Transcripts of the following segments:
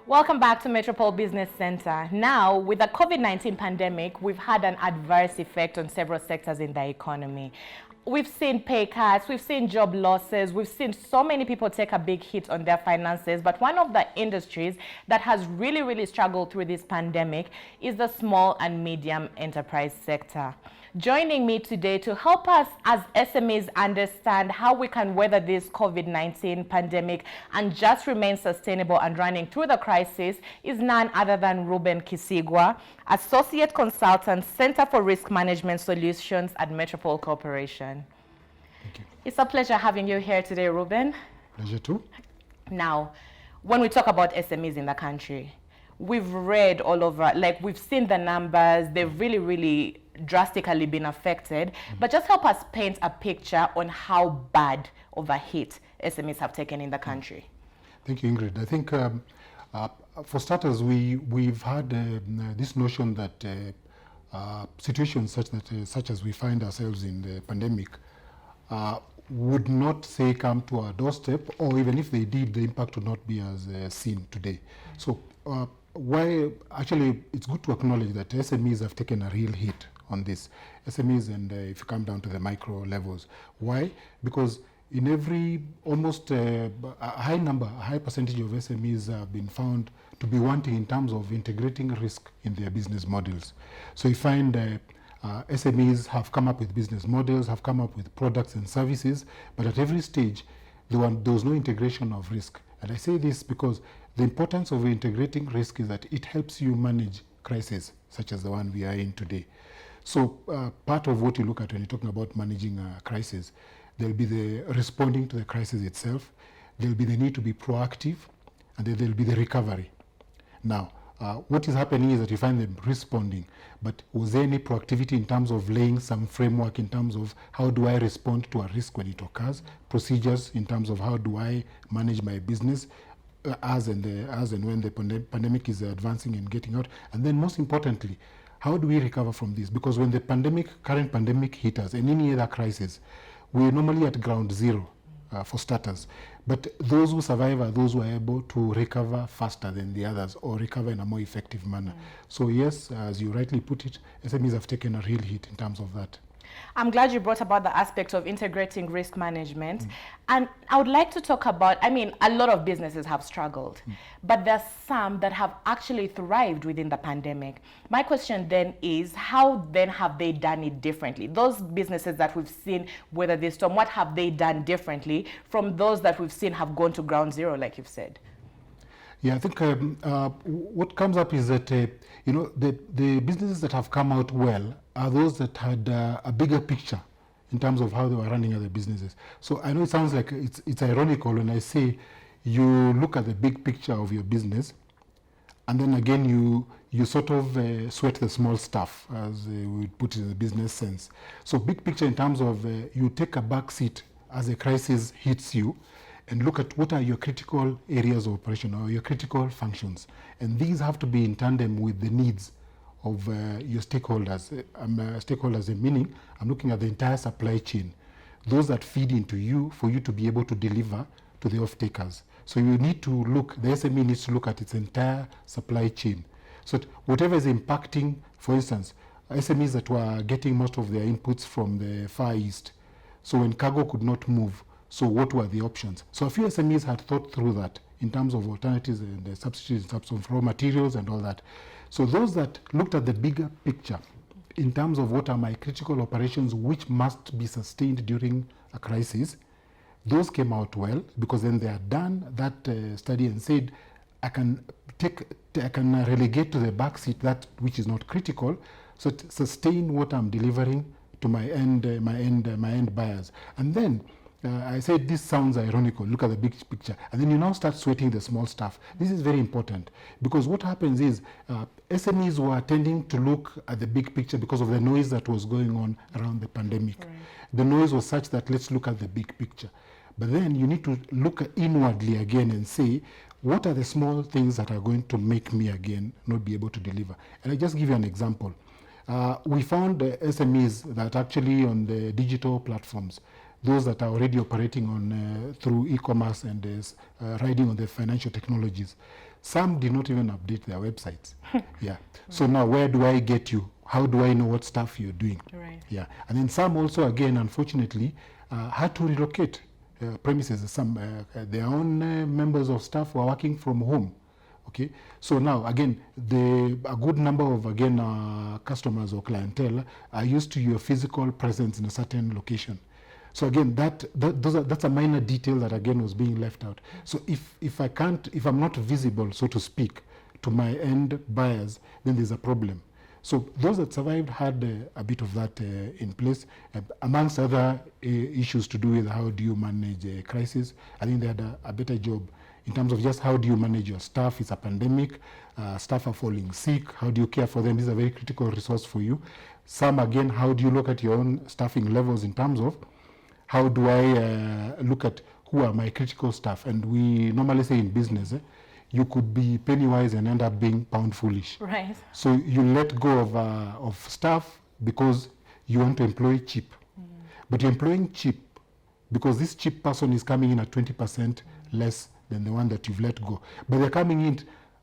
Welcome back to Metropole Business Center. Now, with the COVID-19 pandemic, we've had an adverse effect on several sectors in the economy. We've seen pay cuts, we've seen job losses, we've seen so many people take a big hit on their finances. But one of the industries that has really struggled through this pandemic is the small and medium enterprise sector. Joining me today to help us as SMEs understand how we can weather this COVID-19 pandemic and just remain sustainable and running through the crisis is none other than Ruben Kisigwa, Associate Consultant, Center for Risk Management Solutions at Metropole Corporation. Thank you. It's a pleasure having you here today, Ruben. Pleasure too. Now, when we talk about SMEs in the country, we've read all over, like we've seen the numbers, they've really drastically been affected. But just help us paint a picture on how bad of a hit SMEs have taken in the country. Thank you, Ingrid. I think for starters, we've had this notion that situations such as we find ourselves in the pandemic would not say come to our doorstep, or even if they did, the impact would not be as seen today. So why actually it's good to acknowledge that SMEs have taken a real hit on this. SMEs, and if you come down to the micro levels. Why? Because in every almost a high percentage of SMEs have been found to be wanting in terms of integrating risk in their business models. So you find SMEs have come up with business models, have come up with products and services, but at every stage there was no integration of risk. And I say this because the importance of integrating risk is that it helps you manage crises such as the one we are in today. So part of what you look at when you're talking about managing a crisis, there'll be the responding to the crisis itself, there'll be the need to be proactive, and then there'll be the recovery. Now, what is happening is that you find them responding, but was there any proactivity in terms of laying some framework in terms of how do I respond to a risk when it occurs, procedures in terms of how do I manage my business as and when the pandemic is advancing and getting out, and then most importantly, how do we recover from this? Because when the current pandemic hit us, and any other crisis, we're normally at ground zero for starters. But those who survive are those who are able to recover faster than the others, or recover in a more effective manner. So yes, as you rightly put it, SMEs have taken a real hit in terms of that. I'm glad you brought about the aspect of integrating risk management. And I would like to talk about, I mean, a lot of businesses have struggled, but there's some that have actually thrived within the pandemic. My question then is, how then have they done it differently? Those businesses that we've seen weather this storm, what have they done differently from those that we've seen have gone to ground zero, like you've said? Yeah, I think what comes up is that the businesses that have come out well are those that had a bigger picture in terms of how they were running other businesses. So I know it sounds like it's ironical when I say you look at the big picture of your business, and then again you sort of sweat the small stuff, as we would put it in the business sense. So big picture in terms of you take a back seat as a crisis hits you, and look at what are your critical areas of operation or your critical functions. And these have to be in tandem with the needs of your stakeholders. Stakeholders, meaning I'm looking at the entire supply chain, those that feed into you for you to be able to deliver to the off-takers. So you need to look, the SME needs to look at its entire supply chain. So whatever is impacting, for instance, SMEs that were getting most of their inputs from the Far East. So when cargo could not move, so what were the options? So a few SMEs had thought through that in terms of alternatives and the substitutes in terms of raw materials and all that. So those that looked at the bigger picture in terms of what are my critical operations which must be sustained during a crisis, those came out well, because then they had done that study and said, I can relegate to the back seat that which is not critical, so to sustain what I'm delivering to my end buyers. And then I said this sounds ironical, look at the big picture, and then you now start sweating the small stuff. This is very important, because what happens is SMEs were tending to look at the big picture because of the noise that was going on around the pandemic. Right. The noise was such that let's look at the big picture. But then you need to look inwardly again and say, what are the small things that are going to make me again not be able to deliver? And I just give you an example. We found SMEs that actually on the digital platforms, those that are already operating on through e-commerce and riding on the financial technologies. Some did not even update their websites. Yeah. So now where do I get you? How do I know what stuff you're doing? Right. Yeah. And then some also, again, unfortunately, had to relocate premises. Some their own members of staff were working from home. Okay. So now, again, a good number of, customers or clientele are used to your physical presence in a certain location. So again, that's a minor detail that again was being left out. So if I'm not visible, so to speak, to my end buyers, then there's a problem. So those that survived had a bit of that in place, amongst other issues to do with how do you manage a crisis. I think they had a better job in terms of just how do you manage your staff. It's a pandemic, staff are falling sick, how do you care for them? This is a very critical resource for you. Some, again, how do you look at your own staffing levels in terms of how do I look at who are my critical staff? And we normally say in business, you could be penny wise and end up being pound foolish. Right. So you let go of staff because you want to employ cheap. But you're employing cheap because this cheap person is coming in at 20% less than the one that you've let go. But they're coming in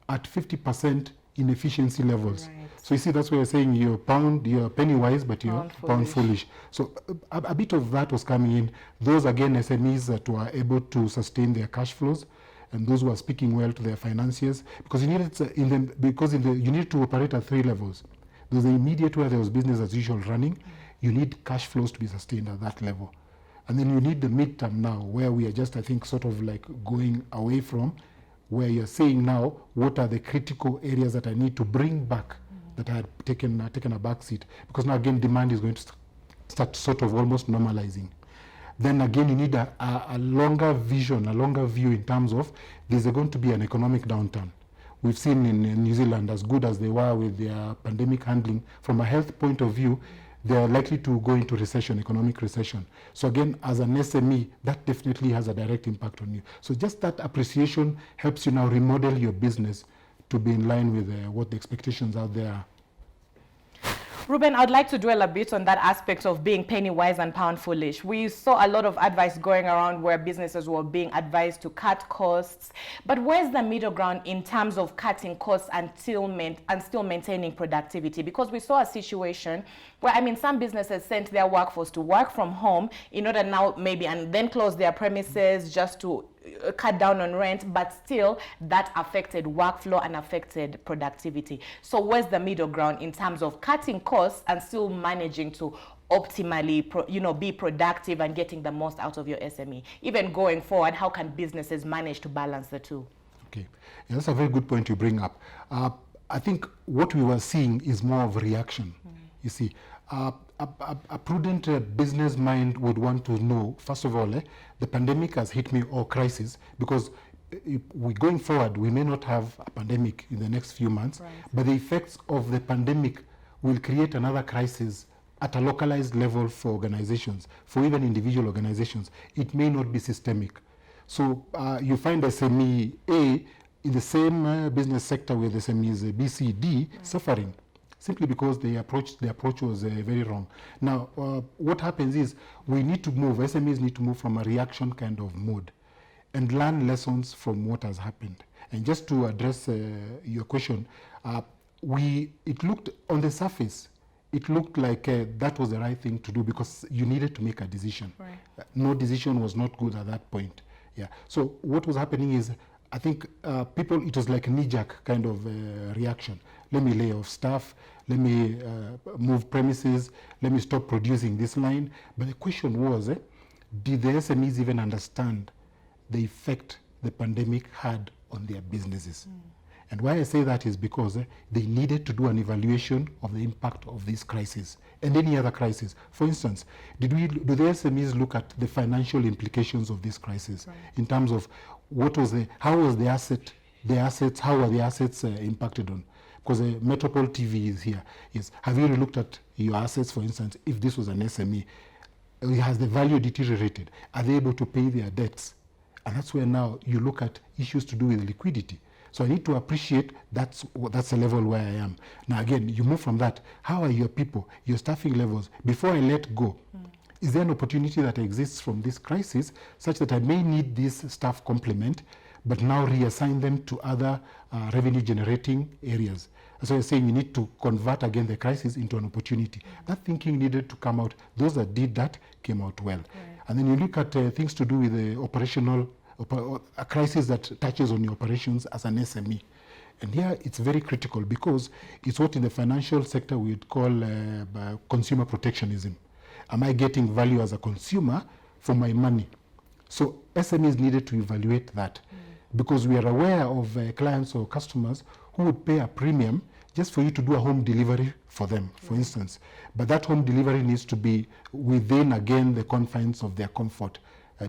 at 50% in efficiency levels. Right. So you see, that's why you're saying you're penny wise, but you're pound foolish. So a bit of that was coming in. Those, again, SMEs that were able to sustain their cash flows, and those who are speaking well to their financiers, because you need to operate at three levels. There's the immediate where there was business as usual running. You need cash flows to be sustained at that level. And then you need the midterm now, where we are just, I think, sort of like going away from, where you're saying now, what are the critical areas that I need to bring back that I had taken a back seat? Because now, again, demand is going to start sort of almost normalizing. Then again, you need a longer vision, a longer view in terms of there's going to be an economic downturn. We've seen in New Zealand, as good as they were with their pandemic handling, from a health point of view, they're likely to go into recession, economic recession. So again, as an SME, that definitely has a direct impact on you. So just that appreciation helps you now remodel your business to be in line with what the expectations out there are. Ruben, I'd like to dwell a bit on that aspect of being penny wise and pound foolish. We saw a lot of advice going around where businesses were being advised to cut costs. But where's the middle ground in terms of cutting costs and still maintaining productivity? Because we saw a situation where, some businesses sent their workforce to work from home in order now and then close their premises just to cut down on rent, but still that affected workflow and affected productivity. So where's the middle ground in terms of cutting costs and still managing to optimally be productive and getting the most out of your SME? Even going forward, how can businesses manage to balance the two? Okay, yeah, that's a very good point you bring up. I think what we were seeing is more of a reaction. You see, a prudent business mind would want to know, first of all, the pandemic has hit me, or crisis, because going forward, we may not have a pandemic in the next few months, right, but the effects of the pandemic will create another crisis at a localized level for organizations, for even individual organizations. It may not be systemic. So you find SME A in the same business sector with SMEs B, C, D, right, suffering, simply because the approach was very wrong. Now, what happens is we need to move, SMEs need to move from a reaction kind of mode and learn lessons from what has happened. And just to address your question, it looked on the surface, it looked like that was the right thing to do because you needed to make a decision. Right. No decision was not good at that point. Yeah. So what was happening is, I think people, it was like a knee-jerk kind of reaction. Let me lay off staff, let me move premises, let me stop producing this line. But the question was, did the SMEs even understand the effect the pandemic had on their businesses? And why I say that is because they needed to do an evaluation of the impact of this crisis and any other crisis. For instance, do the SMEs look at the financial implications of this crisis, right, in terms of how were the assets impacted on? Because Metropole TV is here. Yes. Have you looked at your assets, for instance, if this was an SME? Has the value deteriorated? Are they able to pay their debts? And that's where now you look at issues to do with liquidity. So I need to appreciate that's the level where I am. Now again, you move from that. How are your people, your staffing levels? Before I let go, is there an opportunity that exists from this crisis such that I may need this staff complement, but now reassign them to other revenue generating areas? So you're saying you need to convert again the crisis into an opportunity. That thinking needed to come out. Those that did that came out well. And then you look at things to do with the operational, a crisis that touches on your operations as an SME. And here it's very critical because it's what in the financial sector we would call consumer protectionism. Am I getting value as a consumer for my money? So SMEs needed to evaluate that because we are aware of clients or customers who would pay a premium just for you to do a home delivery for them, for instance. But that home delivery needs to be within, again, the confines of their comfort.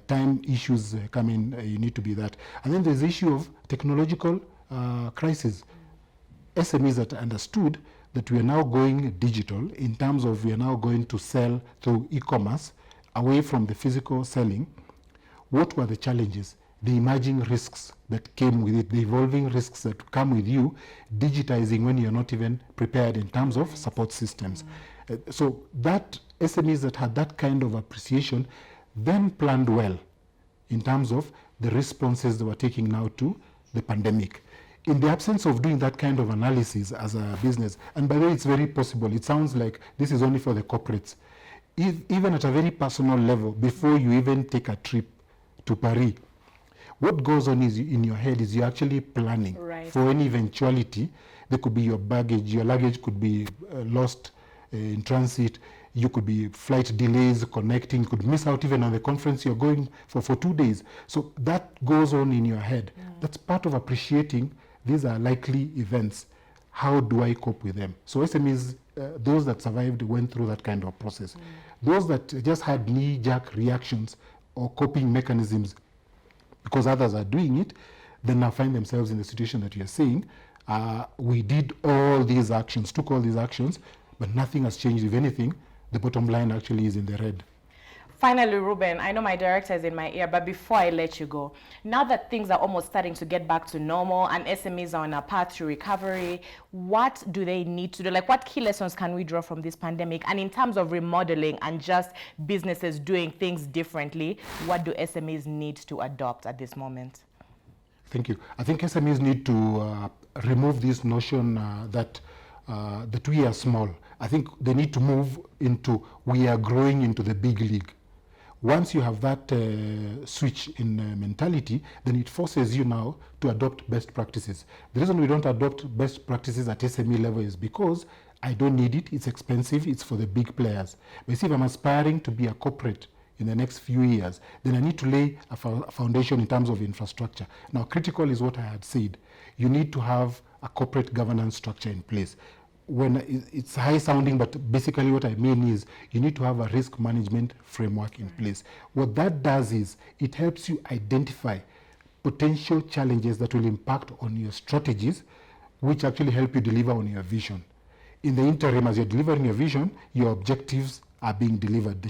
Time issues come in, you need to be that. And then there's the issue of technological crisis. SMEs that understood that we are now going digital in terms of we are now going to sell through e-commerce away from the physical selling. What were the challenges? The emerging risks that came with it, the evolving risks that come with you digitizing when you're not even prepared in terms of support systems. So that SMEs that had that kind of appreciation then planned well in terms of the responses they were taking now to the pandemic. In the absence of doing that kind of analysis as a business, and by the way, it's very possible, it sounds like this is only for the corporates. Even at a very personal level, before you even take a trip to Paris, what goes on is in your head is you're actually planning for any eventuality. There could be your luggage could be lost in transit, you could be flight delays connecting, you could miss out even on the conference you're going for 2 days. So that goes on in your head. That's part of appreciating these are likely events. How do I cope with them? So SMEs, those that survived went through that kind of process. Those that just had knee-jerk reactions or coping mechanisms because others are doing it, then now find themselves in the situation that you're saying. We did all these actions, took all these actions, but nothing has changed. If anything, the bottom line actually is in the red. Finally, Ruben, I know my director is in my ear, but before I let you go, now that things are almost starting to get back to normal and SMEs are on a path to recovery, what do they need to do? Like, what key lessons can we draw from this pandemic? And in terms of remodeling and just businesses doing things differently, what do SMEs need to adopt at this moment? Thank you. I think SMEs need to remove this notion that we are small. I think they need to move into we are growing into the big league. Once you have that switch in mentality, then it forces you now to adopt best practices. The reason we don't adopt best practices at SME level is because I don't need it, it's expensive, it's for the big players. But see, if I'm aspiring to be a corporate in the next few years, then I need to lay a foundation in terms of infrastructure. Now, critical is what I had said. You need to have a corporate governance structure in place. When it's high sounding, but basically what I mean is you need to have a risk management framework in place. What that does is it helps you identify potential challenges that will impact on your strategies, which actually help you deliver on your vision. In the interim, as you're delivering your vision, your objectives are being delivered in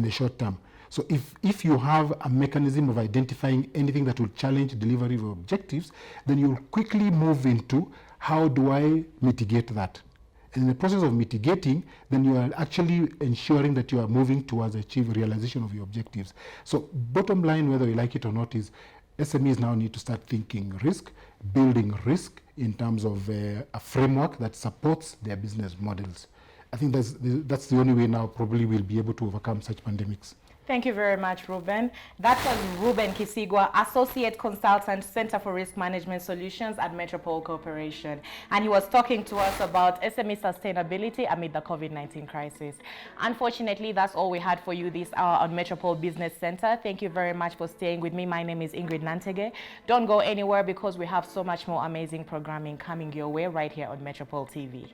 the short term. So if you have a mechanism of identifying anything that will challenge delivery of objectives, then you'll quickly move into how do I mitigate that? And in the process of mitigating, then you are actually ensuring that you are moving towards achieve realization of your objectives. So bottom line, whether you like it or not, is SMEs now need to start thinking risk, building risk in terms of a framework that supports their business models. I think that's the only way now probably we'll be able to overcome such pandemics. Thank you very much, Ruben. That was Ruben Kisigwa, Associate Consultant, Center for Risk Management Solutions at Metropole Corporation. And he was talking to us about SME sustainability amid the COVID-19 crisis. Unfortunately, that's all we had for you this hour on Metropole Business Center. Thank you very much for staying with me. My name is Ingrid Nantege. Don't go anywhere because we have so much more amazing programming coming your way right here on Metropole TV.